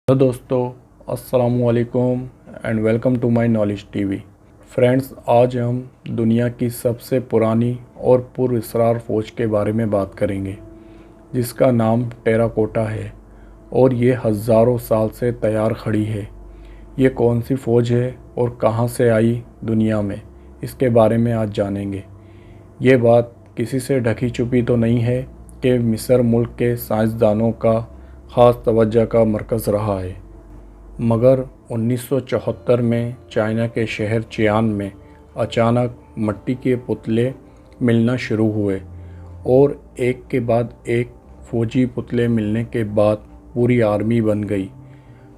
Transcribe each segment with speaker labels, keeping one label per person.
Speaker 1: Hello दोस्तों, अस्सलाम वालेकुम and welcome to my knowledge TV. Friends, आज हम दुनिया की सबसे पुरानी और पुरअसरार फ़ौज के बारे में बात करेंगे जिसका नाम टेराकोटा है और ये हज़ारों साल से तैयार खड़ी है। ये कौन सी फ़ौज है और कहाँ से आई दुनिया में, इसके बारे में आज जानेंगे। ये बात किसी से ढकी छुपी तो नहीं है कि मिस्र मुल्क के साइंसदानों का ख़ास तवज्जो का मरकज़ रहा है, मगर 1974 में चाइना के शहर चियान में अचानक मिट्टी के पुतले मिलना शुरू हुए और एक के बाद एक फ़ौजी पुतले मिलने के बाद पूरी आर्मी बन गई।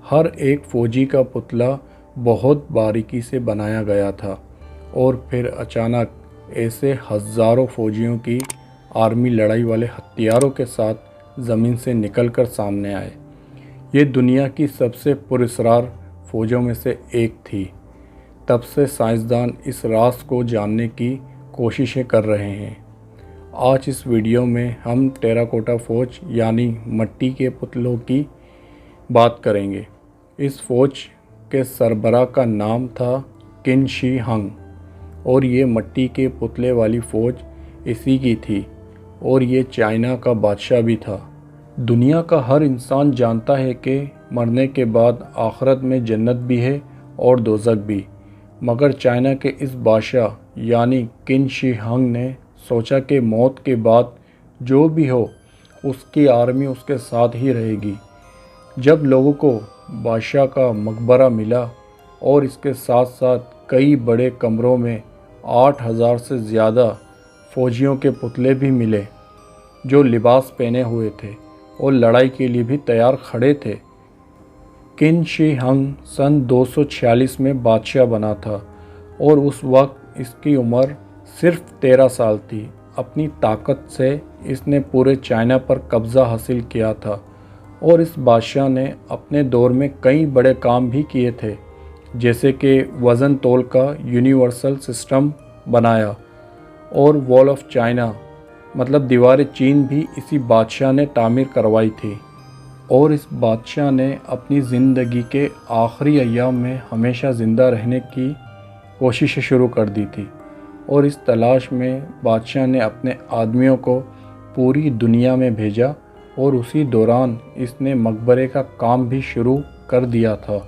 Speaker 1: हर एक फ़ौजी का पुतला बहुत बारीकी से बनाया गया था और फिर अचानक ऐसे हज़ारों फ़ौजियों की आर्मी लड़ाई वाले हथियारों के साथ ज़मीन से निकलकर सामने आए। ये दुनिया की सबसे पुरअसरार फ़ौजों में से एक थी। तब से साइंसदान इस राज को जानने की कोशिशें कर रहे हैं। आज इस वीडियो में हम टेराकोटा फ़ौज यानी मिट्टी के पुतलों की बात करेंगे। इस फ़ौज के सरबराह का नाम था किन शी हंग और ये मिट्टी के पुतले वाली फ़ौज इसी की थी और ये चाइना का बादशाह भी था। दुनिया का हर इंसान जानता है कि मरने के बाद आखिरत में जन्नत भी है और दोज़ख भी, मगर चाइना के इस बादशाह यानी किन शी हंग ने सोचा कि मौत के बाद जो भी हो उसकी आर्मी उसके साथ ही रहेगी। जब लोगों को बादशाह का मकबरा मिला और इसके साथ साथ कई बड़े कमरों में 8000 से ज़्यादा फ़ौजियों के पुतले भी मिले जो लिबास पहने हुए थे और लड़ाई के लिए भी तैयार खड़े थे। किन शी हंग सन 246 में बादशाह बना था और उस वक्त इसकी उम्र सिर्फ 13 साल थी। अपनी ताकत से इसने पूरे चाइना पर कब्ज़ा हासिल किया था और इस बादशाह ने अपने दौर में कई बड़े काम भी किए थे, जैसे कि वज़न तोल का यूनिवर्सल सिस्टम बनाया और वॉल ऑफ चाइना मतलब दीवार चीन भी इसी बादशाह ने तामीर करवाई थी। और इस बादशाह ने अपनी ज़िंदगी के आखिरी अय्याम में हमेशा ज़िंदा रहने की कोशिशें शुरू कर दी थी और इस तलाश में बादशाह ने अपने आदमियों को पूरी दुनिया में भेजा और उसी दौरान इसने मकबरे का काम भी शुरू कर दिया था।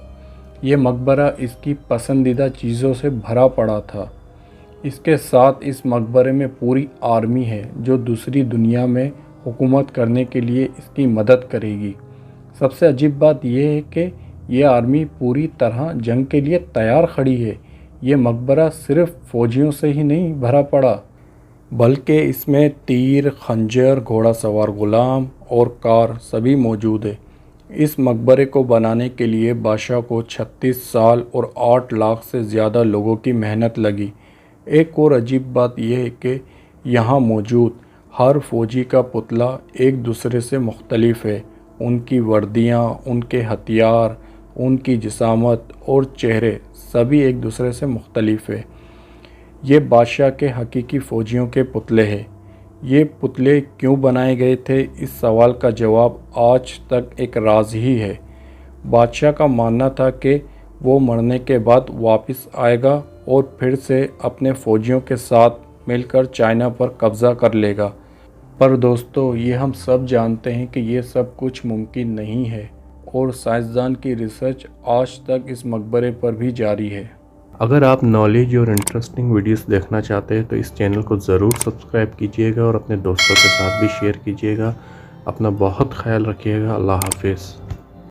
Speaker 1: ये मकबरा इसकी पसंदीदा चीज़ों से भरा पड़ा था। इसके साथ इस मकबरे में पूरी आर्मी है जो दूसरी दुनिया में हुकूमत करने के लिए इसकी मदद करेगी। सबसे अजीब बात यह है कि ये आर्मी पूरी तरह जंग के लिए तैयार खड़ी है। ये मकबरा सिर्फ फ़ौजियों से ही नहीं भरा पड़ा, बल्कि इसमें तीर, खंजर, घोड़ा सवार गुलाम और कार सभी मौजूद है। इस मकबरे को बनाने के लिए बादशाह को 36 साल और 8 लाख से ज़्यादा लोगों की मेहनत लगी। एक और अजीब बात यह है कि यहाँ मौजूद हर फ़ौजी का पुतला एक दूसरे से मुख्तलिफ है। उनकी वर्दियाँ, उनके हथियार, उनकी जिसामत और चेहरे सभी एक दूसरे से मुख्तलिफ है। ये बादशाह के हकीकी फ़ौजियों के पुतले हैं। ये पुतले क्यों बनाए गए थे, इस सवाल का जवाब आज तक एक राज ही है। बादशाह का मानना था कि वो मरने के बाद वापस आएगा और फिर से अपने फ़ौजियों के साथ मिलकर चाइना पर कब्ज़ा कर लेगा। पर दोस्तों, ये हम सब जानते हैं कि ये सब कुछ मुमकिन नहीं है और साइंसदान की रिसर्च आज तक इस मकबरे पर भी जारी है।
Speaker 2: अगर आप नॉलेज और इंटरेस्टिंग वीडियोस देखना चाहते हैं तो इस चैनल को ज़रूर सब्सक्राइब कीजिएगा और अपने दोस्तों के साथ भी शेयर कीजिएगा। अपना बहुत ख्याल रखिएगा। अल्लाह हाफिज़।